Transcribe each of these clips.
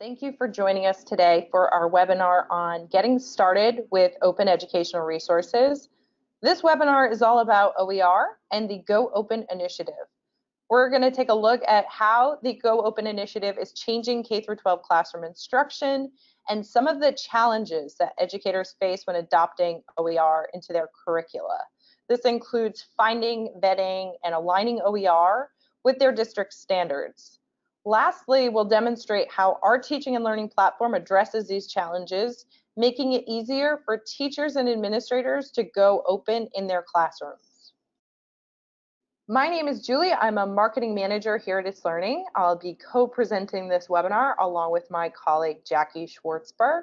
Thank you for joining us today for our webinar on getting started with open educational resources. This webinar is all about OER and the Go Open initiative. We're going to take a look at how the Go Open initiative is changing K-12 classroom instruction and some of the challenges that educators face when adopting OER into their curricula. This includes finding, vetting, and aligning OER with their district standards. Lastly, we'll demonstrate how our teaching and learning platform addresses these challenges, making it easier for teachers and administrators to go open in their classrooms. My name is Julie. I'm a marketing manager here at It's Learning. I'll be co-presenting this webinar along with my colleague, Jackie Schwartzberg.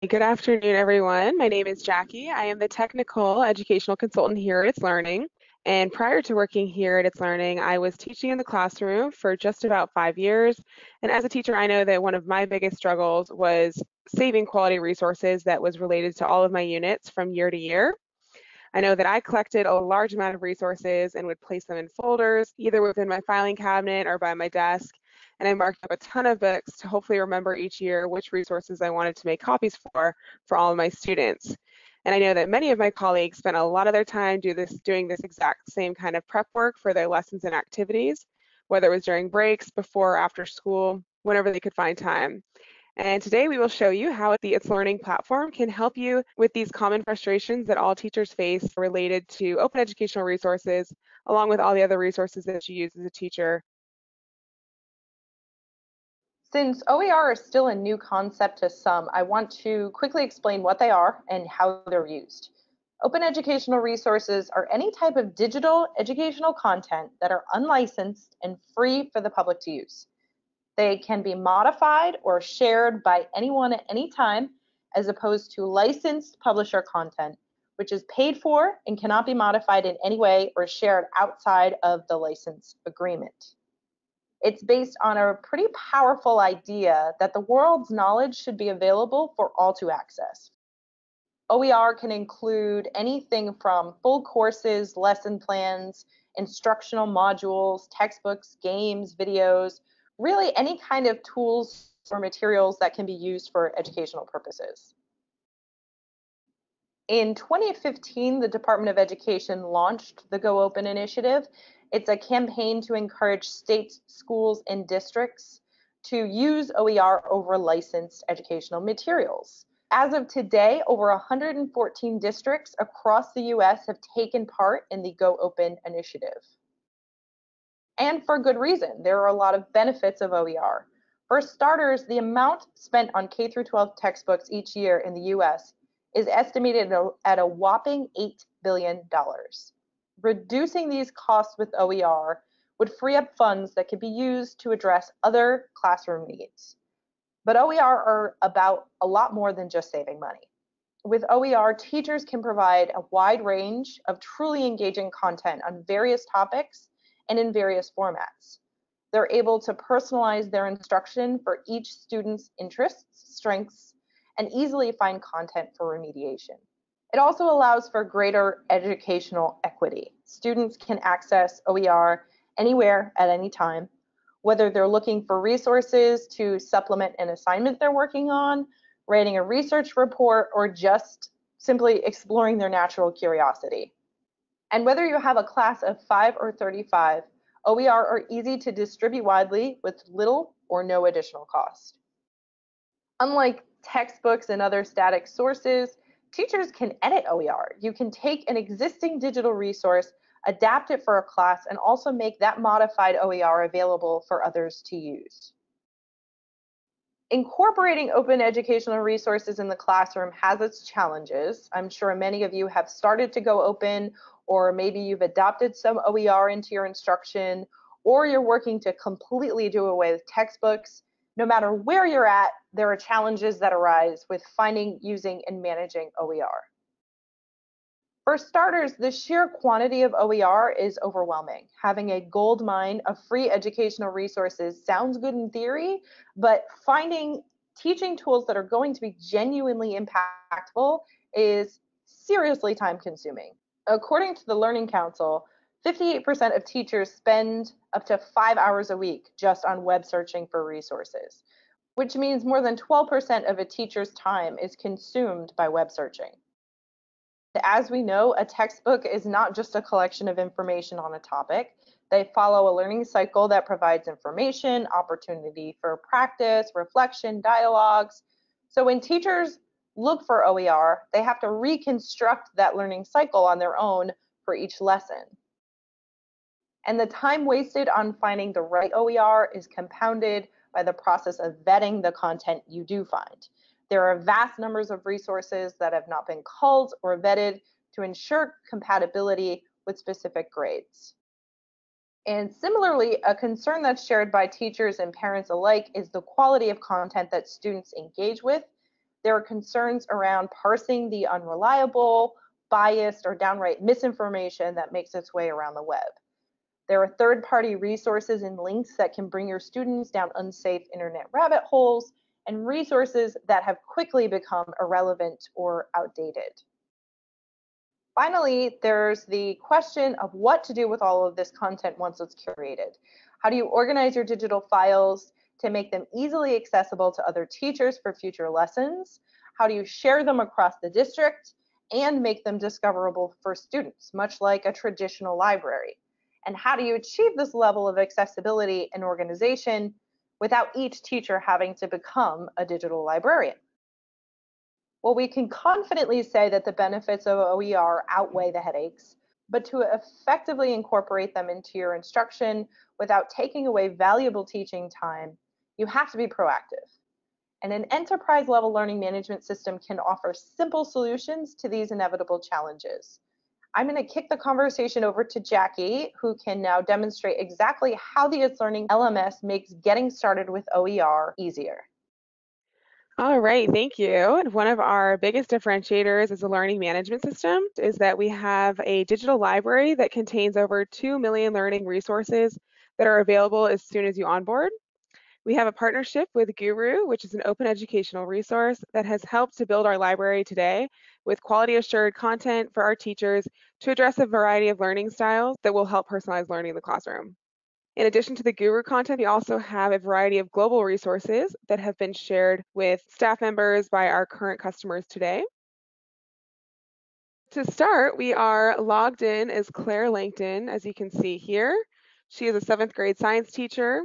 Good afternoon, everyone. My name is Jackie. I am the technical educational consultant here at It's Learning. And prior to working here at It's Learning, I was teaching in the classroom for just about 5 years. And as a teacher, I know that one of my biggest struggles was saving quality resources that was related to all of my units from year to year. I know that I collected a large amount of resources and would place them in folders, either within my filing cabinet or by my desk. And I marked up a ton of books to hopefully remember each year which resources I wanted to make copies for all of my students. And I know that many of my colleagues spent a lot of their time doing this exact same kind of prep work for their lessons and activities, whether it was during breaks, before or after school, whenever they could find time. And today we will show you how the It's Learning platform can help you with these common frustrations that all teachers face related to open educational resources, along with all the other resources that you use as a teacher. Since OER is still a new concept to some, I want to quickly explain what they are and how they're used. Open educational resources are any type of digital educational content that are unlicensed and free for the public to use. They can be modified or shared by anyone at any time, as opposed to licensed publisher content, which is paid for and cannot be modified in any way or shared outside of the license agreement. It's based on a pretty powerful idea that the world's knowledge should be available for all to access. OER can include anything from full courses, lesson plans, instructional modules, textbooks, games, videos, really any kind of tools or materials that can be used for educational purposes. In 2015, the Department of Education launched the Go Open initiative. It's a campaign to encourage state schools and districts to use OER over licensed educational materials. As of today, over 114 districts across the US have taken part in the Go Open initiative. And for good reason. There are a lot of benefits of OER. For starters, the amount spent on K-12 textbooks each year in the US is estimated at a whopping $8 billion. Reducing these costs with OER would free up funds that could be used to address other classroom needs. But OER are about a lot more than just saving money. With OER, teachers can provide a wide range of truly engaging content on various topics and in various formats. They're able to personalize their instruction for each student's interests, strengths, and easily find content for remediation. It also allows for greater educational equity. Students can access OER anywhere at any time, whether they're looking for resources to supplement an assignment they're working on, writing a research report, or just simply exploring their natural curiosity. And whether you have a class of 5 or 35, OER are easy to distribute widely with little or no additional cost. Unlike textbooks and other static sources, teachers can edit OER. You can take an existing digital resource, adapt it for a class, and also make that modified OER available for others to use. Incorporating open educational resources in the classroom has its challenges. I'm sure many of you have started to go open, or maybe you've adopted some OER into your instruction, or you're working to completely do away with textbooks. No matter where you're at, there are challenges that arise with finding, using, and managing OER. For starters, the sheer quantity of OER is overwhelming. Having a gold mine of free educational resources sounds good in theory, but finding teaching tools that are going to be genuinely impactful is seriously time-consuming. According to the Learning Council, 58% of teachers spend up to 5 hours a week just on web searching for resources, which means more than 12% of a teacher's time is consumed by web searching. As we know, a textbook is not just a collection of information on a topic. They follow a learning cycle that provides information, opportunity for practice, reflection, dialogues. So when teachers look for OER, they have to reconstruct that learning cycle on their own for each lesson. And the time wasted on finding the right OER is compounded by the process of vetting the content you do find. There are vast numbers of resources that have not been culled or vetted to ensure compatibility with specific grades. And similarly, a concern that's shared by teachers and parents alike is the quality of content that students engage with. There are concerns around parsing the unreliable, biased, or downright misinformation that makes its way around the web. There are third-party resources and links that can bring your students down unsafe internet rabbit holes, and resources that have quickly become irrelevant or outdated. Finally, there's the question of what to do with all of this content once it's curated. How do you organize your digital files to make them easily accessible to other teachers for future lessons? How do you share them across the district and make them discoverable for students, much like a traditional library? And how do you achieve this level of accessibility and organization without each teacher having to become a digital librarian? Well, we can confidently say that the benefits of OER outweigh the headaches, but to effectively incorporate them into your instruction without taking away valuable teaching time, you have to be proactive. And an enterprise level learning management system can offer simple solutions to these inevitable challenges. I'm going to kick the conversation over to Jackie, who can now demonstrate exactly how the It's Learning LMS makes getting started with OER easier. All right, thank you. One of our biggest differentiators as a learning management system is that we have a digital library that contains over 2 million learning resources that are available as soon as you onboard. We have a partnership with Guru, which is an open educational resource that has helped to build our library today with quality assured content for our teachers to address a variety of learning styles that will help personalize learning in the classroom. In addition to the Guru content, we also have a variety of global resources that have been shared with staff members by our current customers today. To start, we are logged in as Claire Langton, as you can see here. She is a 7th grade science teacher.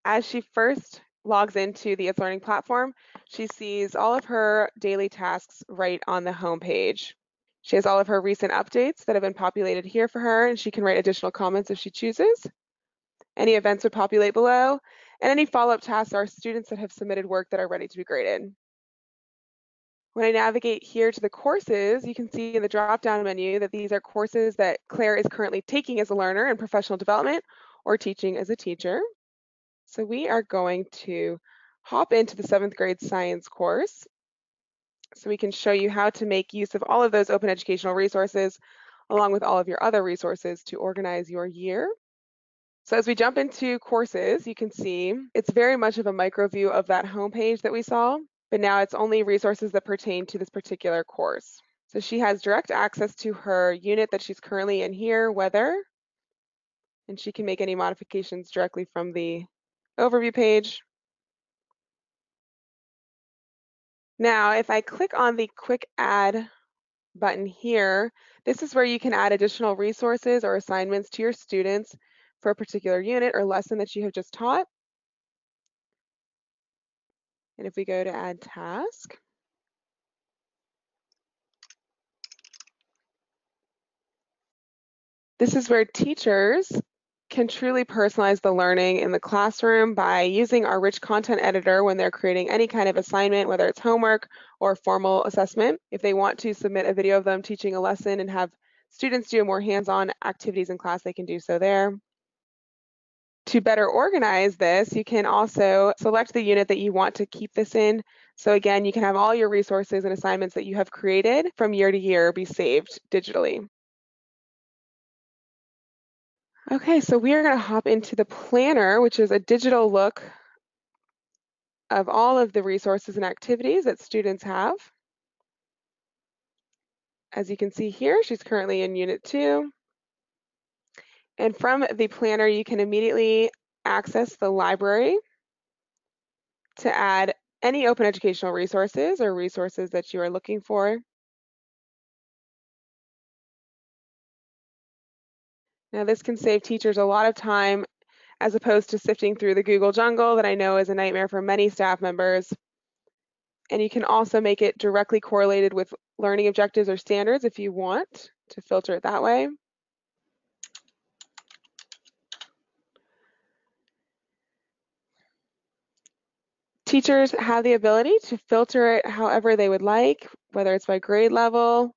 As she first logs into the It's Learning platform, she sees all of her daily tasks right on the home page. She has all of her recent updates that have been populated here for her, and she can write additional comments if she chooses. Any events would populate below, and any follow-up tasks are students that have submitted work that are ready to be graded. When I navigate here to the courses, you can see in the drop-down menu that these are courses that Claire is currently taking as a learner in professional development or teaching as a teacher. So we are going to hop into the 7th grade science course so we can show you how to make use of all of those open educational resources along with all of your other resources to organize your year. So as we jump into courses, you can see it's very much of a micro view of that homepage that we saw, but now it's only resources that pertain to this particular course. So she has direct access to her unit that she's currently in here, weather, and she can make any modifications directly from the overview page. Now, if I click on the quick add button here, this is where you can add additional resources or assignments to your students for a particular unit or lesson that you have just taught. And if we go to add task, this is where teachers can truly personalize the learning in the classroom by using our rich content editor when they're creating any kind of assignment, whether it's homework or formal assessment. If they want to submit a video of them teaching a lesson and have students do more hands-on activities in class, they can do so there. To better organize this, you can also select the unit that you want to keep this in. So again, you can have all your resources and assignments that you have created from year to year be saved digitally. Okay, so we are going to hop into the planner, which is a digital look of all of the resources and activities that students have. As you can see here, she's currently in Unit 2. And from the planner, you can immediately access the library to add any open educational resources or resources that you are looking for. Now, this can save teachers a lot of time as opposed to sifting through the Google jungle that I know is a nightmare for many staff members. And you can also make it directly correlated with learning objectives or standards if you want to filter it that way. Teachers have the ability to filter it however they would like, whether it's by grade level,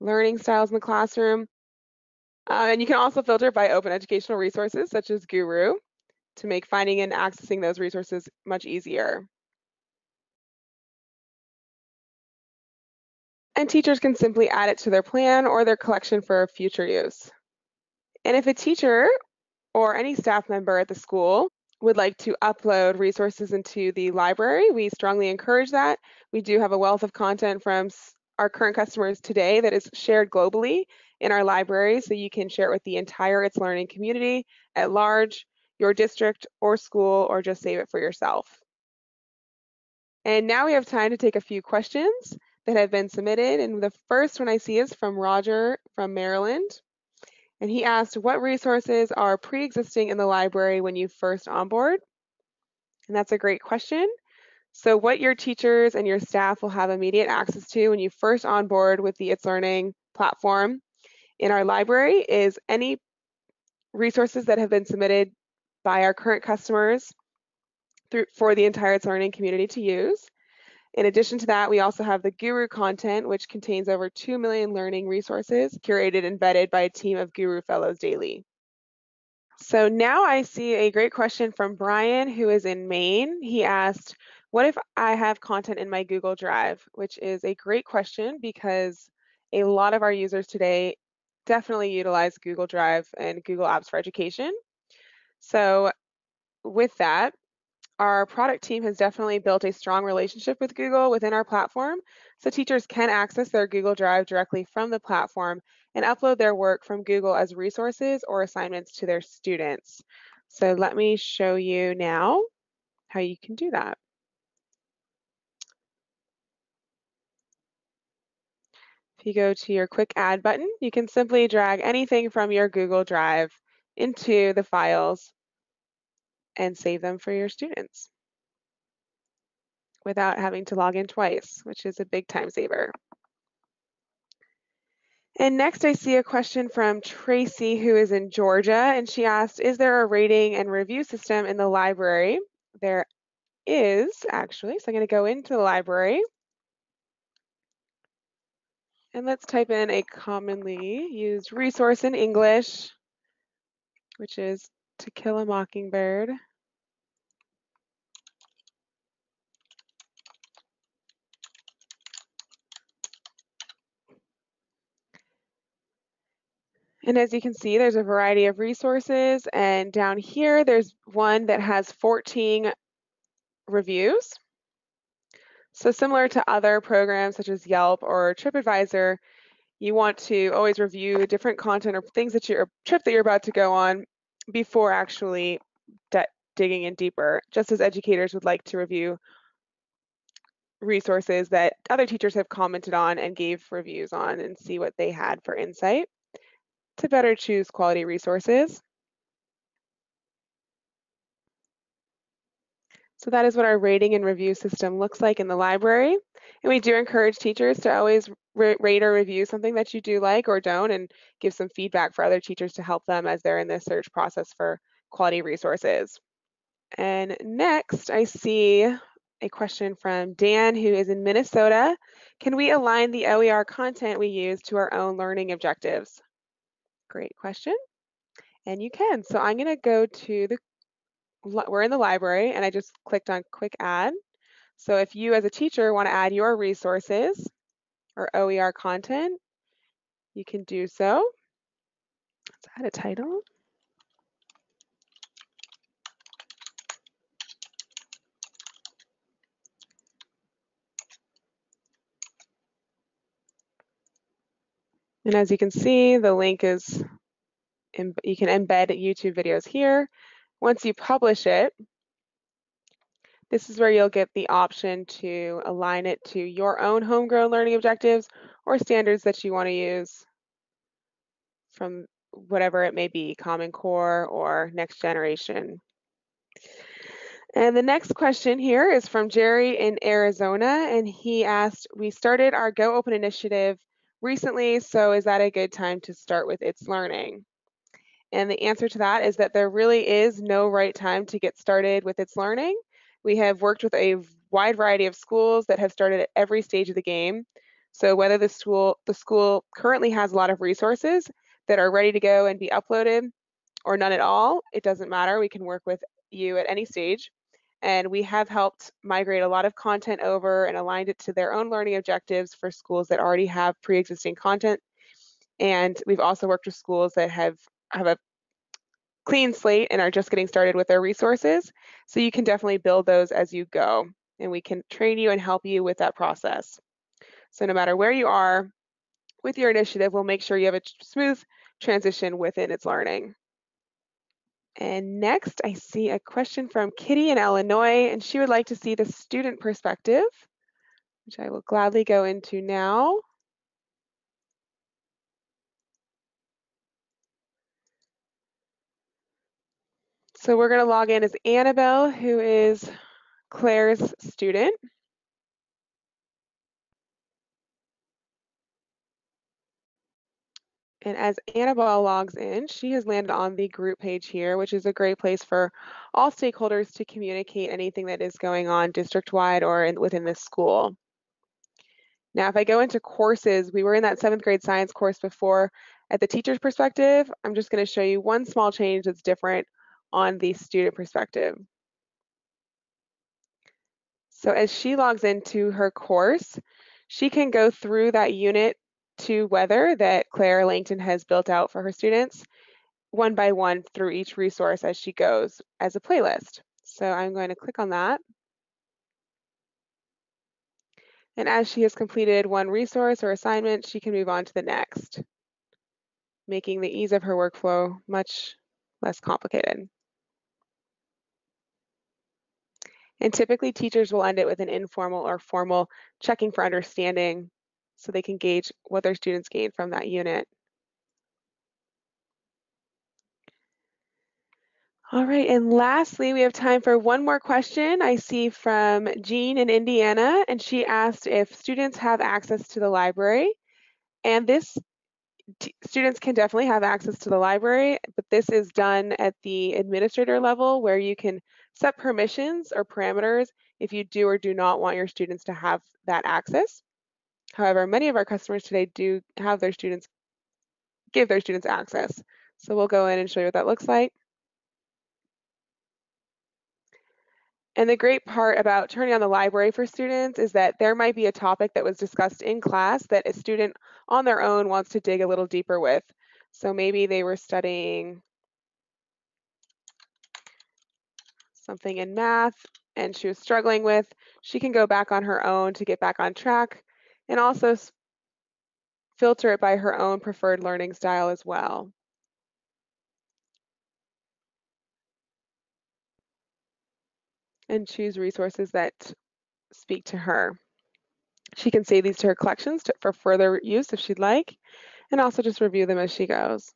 learning styles in the classroom. And you can also filter by open educational resources such as Guru to make finding and accessing those resources much easier. And teachers can simply add it to their plan or their collection for future use. And if a teacher or any staff member at the school would like to upload resources into the library, we strongly encourage that. We do have a wealth of content from our current customers today that is shared globally in our library, so you can share it with the entire It's Learning community at large, your district or school, or just save it for yourself. And now we have time to take a few questions that have been submitted. And the first one I see is from Roger from Maryland. And he asked, what resources are pre-existing in the library when you first onboard? And that's a great question. So what your teachers and your staff will have immediate access to when you first onboard with the It's Learning platform in our library is any resources that have been submitted by our current customers for the entire It's Learning community to use. In addition to that, we also have the Guru content, which contains over 2 million learning resources curated and vetted by a team of Guru Fellows daily. So now I see a great question from Brian, who is in Maine. He asked, what if I have content in my Google Drive? Which is a great question because a lot of our users today definitely utilize Google Drive and Google Apps for Education. So with that, our product team has definitely built a strong relationship with Google within our platform, so teachers can access their Google Drive directly from the platform and upload their work from Google as resources or assignments to their students. So let me show you now how you can do that. If you go to your quick add button, you can simply drag anything from your Google Drive into the files and save them for your students without having to log in twice, which is a big time saver. And next I see a question from Tracy, who is in Georgia, and she asked, is there a rating and review system in the library? There is, actually, so I'm going to go into the library. And let's type in a commonly used resource in English, which is To Kill a Mockingbird. And as you can see, there's a variety of resources, and down here there's one that has 14 reviews. So similar to other programs such as Yelp or TripAdvisor, you want to always review different content or things that trip that you're about to go on before actually digging in deeper, just as educators would like to review resources that other teachers have commented on and gave reviews on and see what they had for insight to better choose quality resources. So that is what our rating and review system looks like in the library. And we do encourage teachers to always rate or review something that you do like or don't, and give some feedback for other teachers to help them as they're in the search process for quality resources. And next, I see a question from Dan, who is in Minnesota. Can we align the OER content we use to our own learning objectives? Great question. And you can. So I'm going to go to we're in the library, and I just clicked on Quick Add. So if you as a teacher want to add your resources or OER content, you can do so. Let's add a title. And as you can see, the link is you can embed YouTube videos here. Once you publish it, this is where you'll get the option to align it to your own homegrown learning objectives or standards that you want to use from whatever it may be, Common Core or Next Generation. And the next question here is from Jerry in Arizona, and he asked, we started our Go Open initiative recently, so is that a good time to start with its learning? And the answer to that is that there really is no right time to get started with its learning. We have worked with a wide variety of schools that have started at every stage of the game. So whether the school currently has a lot of resources that are ready to go and be uploaded or none at all, it doesn't matter. We can work with you at any stage. And we have helped migrate a lot of content over and aligned it to their own learning objectives for schools that already have pre-existing content. And we've also worked with schools that have a clean slate and are just getting started with their resources. So you can definitely build those as you go, and we can train you and help you with that process. So no matter where you are with your initiative, we'll make sure you have a smooth transition within its learning. And next, I see a question from Kitty in Illinois, and she would like to see the student perspective, which I will gladly go into now. So we're going to log in as Annabelle, who is Claire's student. And as Annabelle logs in, she has landed on the group page here, which is a great place for all stakeholders to communicate anything that is going on district-wide or within this school. Now, if I go into courses, we were in that 7th grade science course before. At the teacher's perspective, I'm just going to show you one small change that's different on the student perspective. So as she logs into her course, she can go through that unit to weather that Claire Langton has built out for her students one by one through each resource as she goes as a playlist. So I'm going to click on that. And as she has completed one resource or assignment, she can move on to the next, making the ease of her workflow much less complicated. And typically teachers will end it with an informal or formal checking for understanding so they can gauge what their students gain from that unit. All right, and lastly, we have time for one more question. I see from Jean in Indiana, and she asked if students have access to the library. And students can definitely have access to the library, but this is done at the administrator level where you can set permissions or parameters if you do or do not want your students to have that access. However, many of our customers today do have their students, give their students access. So we'll go in and show you what that looks like. And the great part about turning on the library for students is that there might be a topic that was discussed in class that a student on their own wants to dig a little deeper with. So maybe they were studying something in math and she was struggling with, she can go back on her own to get back on track and also filter it by her own preferred learning style as well. And choose resources that speak to her. She can save these to her collections for further use if she'd like, and also just review them as she goes.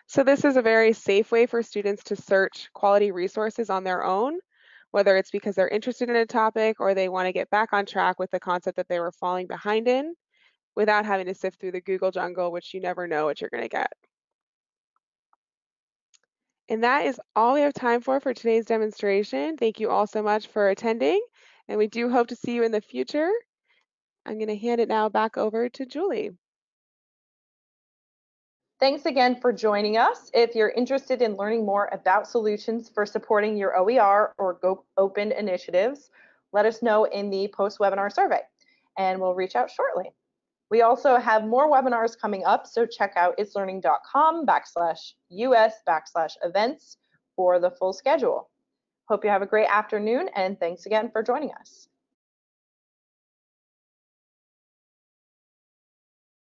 So this is a very safe way for students to search quality resources on their own, whether it's because they're interested in a topic or they want to get back on track with the concept that they were falling behind in, without having to sift through the Google jungle, which you never know what you're going to get. And that is all we have time for today's demonstration. Thank you all so much for attending, and we do hope to see you in the future. I'm going to hand it now back over to Julie. Thanks again for joining us. If you're interested in learning more about solutions for supporting your OER or Go Open initiatives, let us know in the post-webinar survey, and we'll reach out shortly. We also have more webinars coming up, so check out itslearning.com/us/events for the full schedule. Hope you have a great afternoon, and thanks again for joining us.